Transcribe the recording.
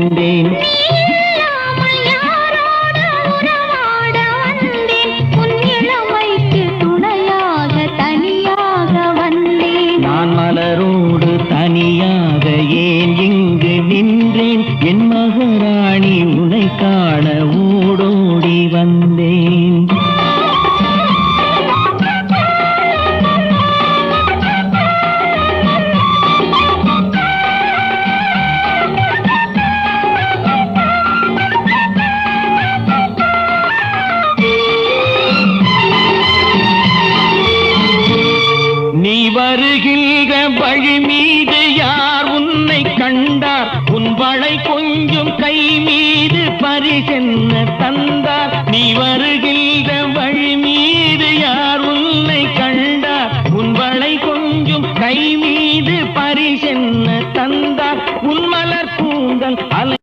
வந்தேன். நான் மலரோடு தனியாக ஏன் இங்கு நின்றேன்? என் மகாராணி உன்னை காண ஓடோடி வந்தேன். நீ வருகின்ற வழி மீது யார் உன்னை கண்டார்? உன் வளை கொஞ்சம் கை மீது பரிசென்ன தந்தார்? நீ வருகின்ற